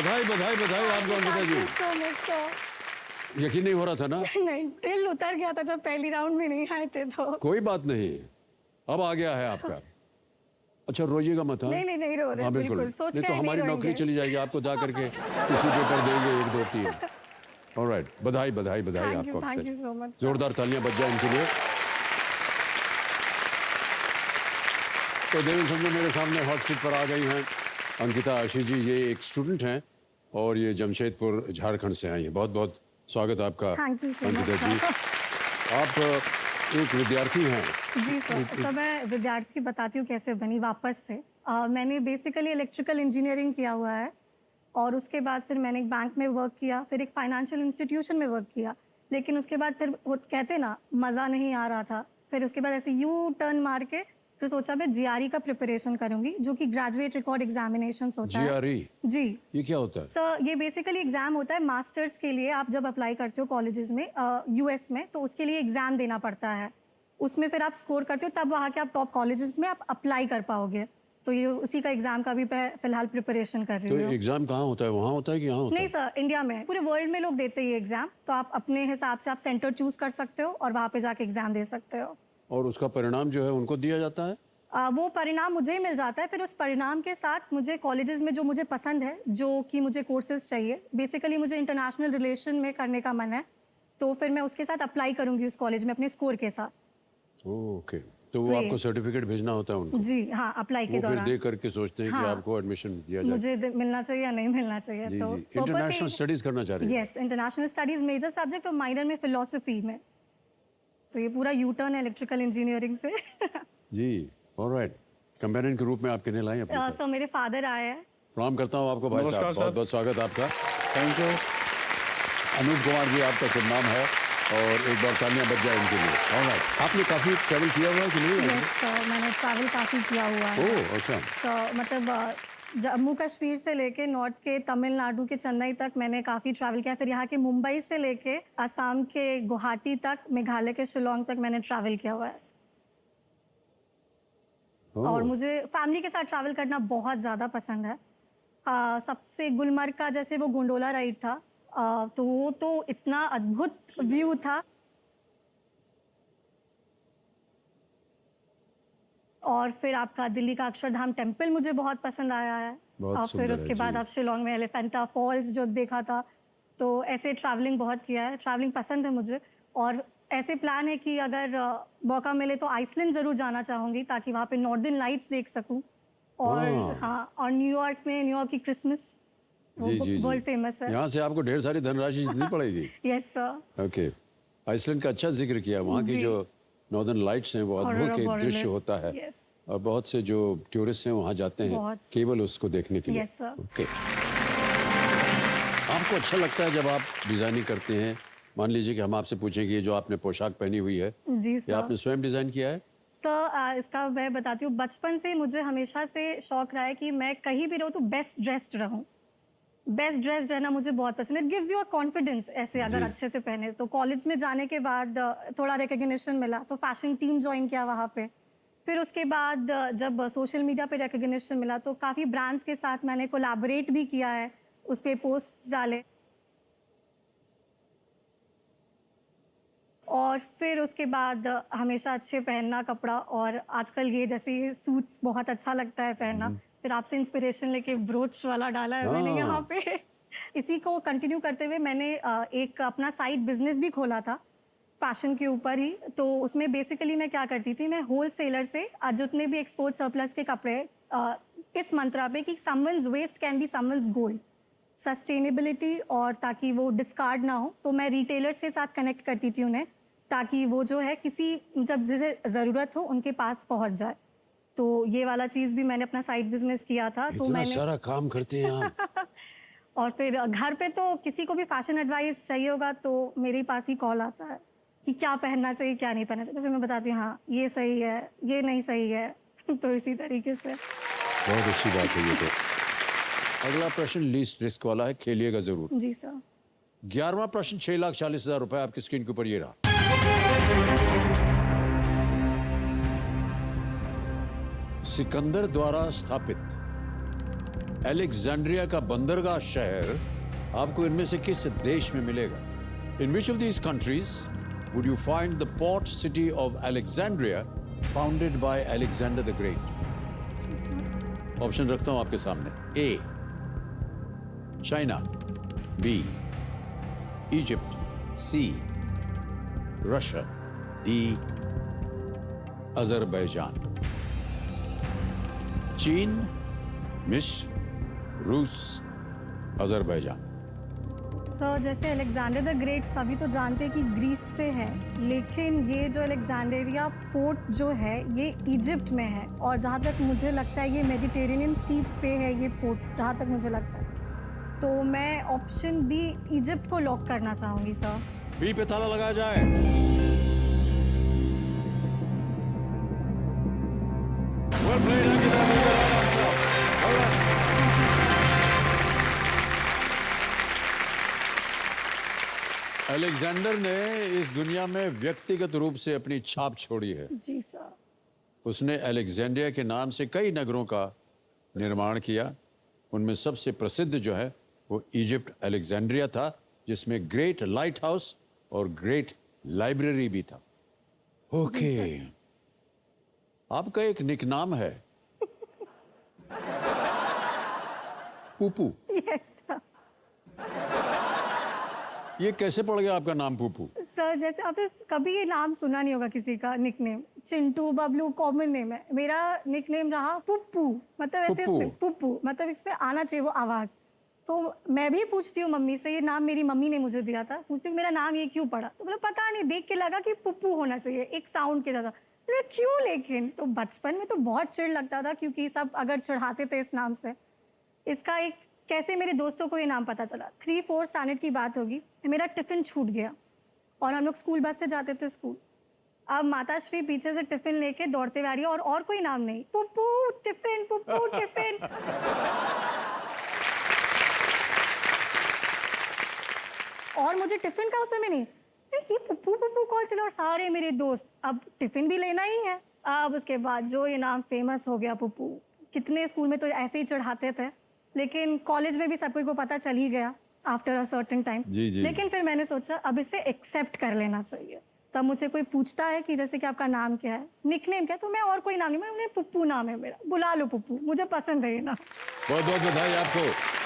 बधाई बधाई बधाई आपको अंकिता जी। so much, sir. यकीन नहीं हो रहा था ना? नहीं, दिल उतर गया था जब पहली राउंड में नहीं आए थे तो। कोई बात नहीं, अब आ गया है आपका। अच्छा रोइएगा मत। नहीं रो रहे, हाँ बिल्कुल सोच नहीं के तो हमारी नहीं नौकरी रोएंगे। चली जाएगी, आपको जा करके किसी के ऊपर देंगे 1 2 3। ऑलराइट, बधाई बधाई बधाई आपको। Thank you so much. जोरदार तालियां बज जाए इनके लिए। तो देवेंद्र समझो मेरे सामने हॉट सीट पर आ गई हैं अंकिता आशीष जी। ये एक स्टूडेंट हैं और ये जमशेदपुर झारखंड से आई हैं। बहुत बहुत स्वागत है आपका thank you so much Ankita ji. आप एक विद्यार्थी हैं। जी सर, मैं विद्यार्थी बताती हूँ कैसे बनी वापस से। मैंने बेसिकली इलेक्ट्रिकल इंजीनियरिंग किया हुआ है और उसके बाद फिर मैंने एक बैंक में वर्क किया, फिर एक फाइनेंशियल इंस्टीट्यूशन में वर्क किया। लेकिन उसके बाद फिर वो कहते ना मज़ा नहीं आ रहा था, फिर उसके बाद ऐसे यू टर्न मार के फिर सोचा मैं जीआरई का प्रिपरेशन करूंगी, जो कि ग्रेजुएट रिकॉर्ड एग्जामिनेशन होता है। जीआरई जी, ये क्या होता है? सर ये बेसिकली एग्जाम होता है मास्टर्स के लिए। आप जब अप्लाई करते हो कॉलेजेस में यूएस में, तो उसके लिए एग्जाम देना पड़ता है। उसमें फिर आप स्कोर करते हो, तब वहाँ के आप टॉप कॉलेजेस में आप अप्लाई कर पाओगे। तो ये उसी का एग्जाम का भी मैं फिलहाल प्रिपरेशन कर रही हूँ। तो एग्जाम कहाँ होता है, वहाँ होता है कि यहाँ होता है? नहीं सर, इंडिया में। पूरे वर्ल्ड में लोग देते हैं ये एग्जाम, तो आप अपने हिसाब से आप सेंटर चूज कर सकते हो और वहाँ पे जाके एग्जाम दे सकते हो। और उसका परिणाम जो है उनको दिया जाता है? वो परिणाम मुझे ही मिल जाता है। फिर उस परिणाम के साथ मुझे कॉलेजेस में जो मुझे पसंद है, जो कि मुझे कोर्सेज चाहिए, बेसिकली मुझे इंटरनेशनल रिलेशन में करने का मन है, तो फिर मैं उसके साथ अप्लाई करूंगी उस कॉलेज में अपने स्कोर के साथ। ओके, तो वो आपको सर्टिफिकेट भेजना होता है उनको? जी हाँ, अप्लाई के दौरान। फिर देख करके सोचते हैं कि आपको एडमिशन दिया जाए। मुझे मिलना चाहिए या नहीं मिलना चाहिए। जी, तो जी। इंटरनेशनल स्टडीज करना चाह रही हैं? Yes, international studies major subject और माइनर में फिलोसफी में। तो ये पूरा यू टर्न है इलेक्ट्रिकल इंजीनियरिंग से। जी, ऑलराइट। कंपेनियन के रूप में आप किन्हें लाए अपने साथ? सर मेरे फादर आए हैं। प्रणाम करता हूँ आपको भाई साहब, बहुत बहुत स्वागत आपका। Thank you. अनूप कुमार जी आपका शुभ नाम है और एक बार तालियां बज जाए इनके लिए। ऑलराइट, आपने काफी ट्रैवल किया हुआ है कि नहीं? यस सर, मैंने ट्रैवल काफ़ी किया हुआ है। ओह अच्छा। सर मतलब जम्मू कश्मीर से लेके नॉर्थ के तमिलनाडु के चेन्नई तक मैंने काफ़ी ट्रैवल किया। फिर यहाँ के मुंबई से लेके असम के गुवाहाटी तक, मेघालय के शिलोंग तक मैंने ट्रैवल किया हुआ है। और मुझे फैमिली के साथ ट्रैवल करना बहुत ज़्यादा पसंद है। सबसे गुलमर्ग का जैसे वो गोंडोला राइड था, तो वो तो इतना अद्भुत व्यू था। और फिर आपका दिल्ली का अक्षरधाम टेम्पल मुझे बहुत पसंद आया है। और फिर उसके बाद आप शिलोंग में एलिफेंटा फॉल्स जो देखा था। तो ऐसे ट्रैवलिंग बहुत किया है, ट्रैवलिंग पसंद है मुझे। और ऐसे प्लान है कि अगर मौका मिले तो आइसलैंड ज़रूर जाना चाहूँगी, ताकि वहाँ पे नॉर्दर्न लाइट्स देख सकूँ। और हाँ, और न्यूयॉर्क में न्यूयॉर्क की क्रिसमस वर्ल्ड फेमस है। यहाँ से आपको ढेर सारी धनराशि जितनी पड़ेगी। Yes sir. ओके, आइसलैंड का अच्छा जिक्र किया। वहाँ की जो नॉर्दर्न लाइट्स हैं वो अद्भुत एक दृश्य होता है। और बहुत से जो टूरिस्ट हैं वहाँ जाते हैं केवल उसको देखने के लिए। Yes sir. ओके, आपको अच्छा लगता है जब आप डिजाइनिंग करते हैं? मान लीजिए कि हम आपसे पूछें कि ये जो आपने पोशाक पहनी हुई है, जी ये आपने स्वयं डिजाइन किया है? सर इसका मैं बताती हूँ, बचपन से मुझे हमेशा से शौक रहा है कि मैं कहीं भी रहूँ तो बेस्ट ड्रेस्ड रहूँ। बेस्ट ड्रेस्ड रहना मुझे बहुत पसंद है। It gives you a confidence ऐसे अगर अच्छे से पहने। तो कॉलेज में जाने के बाद थोड़ा रिकग्निशन मिला, तो फैशन टीम ज्वाइन किया वहाँ पे। फिर उसके बाद जब सोशल मीडिया पे रिकग्निशन मिला, तो काफ़ी ब्रांड्स के साथ मैंने कोलैबोरेट भी किया है, उस पर पोस्ट डाले। और फिर उसके बाद हमेशा अच्छे पहनना कपड़ा, और आजकल ये जैसे सूट्स बहुत अच्छा लगता है पहनना। फिर आपसे इंस्पिरेशन लेके ब्रोच वाला डाला है मैंने यहाँ पे। इसी को कंटिन्यू करते हुए मैंने एक अपना साइड बिजनेस भी खोला था फैशन के ऊपर ही। तो उसमें बेसिकली मैं क्या करती थी, मैं होल सेलर से जितने भी एक्सपोर्ट सरप्लस के कपड़े इस मंत्रा पे कि someone's waste can be someone's gold, sustainability, और ताकि वो डिस्कार्ड ना हो, तो मैं रिटेलर के साथ कनेक्ट करती थी उन्हें, ताकि वो जो है किसी जब जिसे ज़रूरत हो उनके पास पहुंच जाए। तो ये वाला चीज़ भी मैंने अपना साइड बिजनेस किया था। तो मैंने सारा काम करते हैं आप। और फिर घर पे तो किसी को भी फैशन एडवाइस चाहिए होगा तो मेरे पास ही कॉल आता है कि क्या पहनना चाहिए क्या नहीं पहनना चाहिए। तो फिर मैं बताती हूँ हाँ ये सही है, ये नहीं सही है। तो इसी तरीके से। बहुत अच्छी बात है ये तो। अगला प्रश्न लीस्ट रिस्क वाला है, खेलिएगा जरूर। जी सर। 11वां प्रश्न 6,40,000 रुपए आपकी स्क्रीन के ऊपर ये रहा। सिकंदर द्वारा स्थापित अलेक्जेंड्रिया का बंदरगाह शहर आपको इनमें से किस देश में मिलेगा? In which of these countries would you find the port city of Alexandria founded by Alexander the Great? जी सर। ऑप्शन रखता हूं आपके सामने। A China, B Egypt, C Russia, D Azerbaijan. चीन, मिस्र, रूस, अजरबैजान। सर जैसे अलेक्जेंडर द ग्रेट सभी तो जानते हैं कि ग्रीस से है, लेकिन ये जो अलेक्जेंड्रिया पोर्ट जो है ये इजिप्ट में है, और जहाँ तक मुझे लगता है ये मेडिटेरेनियन सी पे है ये पोर्ट, जहाँ तक मुझे लगता है। तो मैं ऑप्शन बी इजिप्ट को लॉक करना चाहूँगी सर। बी पे ताला लगाया जाए। Well played, Ankita. Well done. Alexander ने इस दुनिया में व्यक्तिगत रूप से अपनी छाप छोड़ी है। जी सर। उसने अलेक्जेंड्रिया के नाम से कई नगरों का निर्माण किया। उनमें सबसे प्रसिद्ध जो है वो इजिप्ट अलेक्जेंड्रिया था, जिसमें ग्रेट लाइट हाउस और ग्रेट लाइब्रेरी भी था। ओके, आपका एक निकनाम है पुपू। Yes sir. ये कैसे पड़ गया आपका नाम पुपू? सर जैसे आपने कभी ये नाम सुना नहीं होगा किसी का nickname, Chintu Bablu common name है, मेरा निकनेम रहा पुप्पू। मतलब ऐसे पुप्पू। इसमें पुप्पू मतलब इसमें आना चाहिए वो आवाज़। तो मैं भी पूछती हूँ मम्मी से, ये नाम मेरी मम्मी ने मुझे दिया था, पूछती हूँ मेरा नाम ये क्यों पड़ा, तो बोला पता नहीं, देख के लगा कि पुप्पू होना चाहिए एक साउंड के ज़्यादा। बोले क्यों? लेकिन तो बचपन में तो बहुत चिढ़ लगता था क्योंकि सब अगर चढ़ाते थे इस नाम से। इसका एक कैसे मेरे दोस्तों को ये नाम पता चला, 3-4 स्टैंडर्ड की बात होगी, मेरा टिफ़िन छूट गया और हम लोग स्कूल बस से जाते थे स्कूल। अब माता श्री पीछे से टिफ़िन लेके दौड़ते हुए आ रही है और कोई नाम नहीं, पुप्पू टिफ़िन, पुप्पू टिफ़िन। और मुझे टिफ़िन का उस समय नहीं, ये पुप्पू पुप्पू कॉल चला, और सारे मेरे दोस्त अब टिफ़िन भी लेना ही है। अब उसके बाद जो ये नाम फेमस हो गया पुप्पू, कितने स्कूल में तो ऐसे ही चढ़ाते थे, लेकिन कॉलेज में भी सब कोई को पता चल ही गया आफ्टर अ सर्टेन टाइम। जी, जी। लेकिन फिर मैंने सोचा अब इसे एक्सेप्ट कर लेना चाहिए। तब मुझे कोई पूछता है कि जैसे कि आपका नाम क्या है, निकनेम क्या है, तो मैं और कोई नाम नहीं, मैं पुप्पू नाम है मेरा, बुला लो पुप्पू, मुझे पसंद है ये नाम। बहुत बहुत बधाई आपको।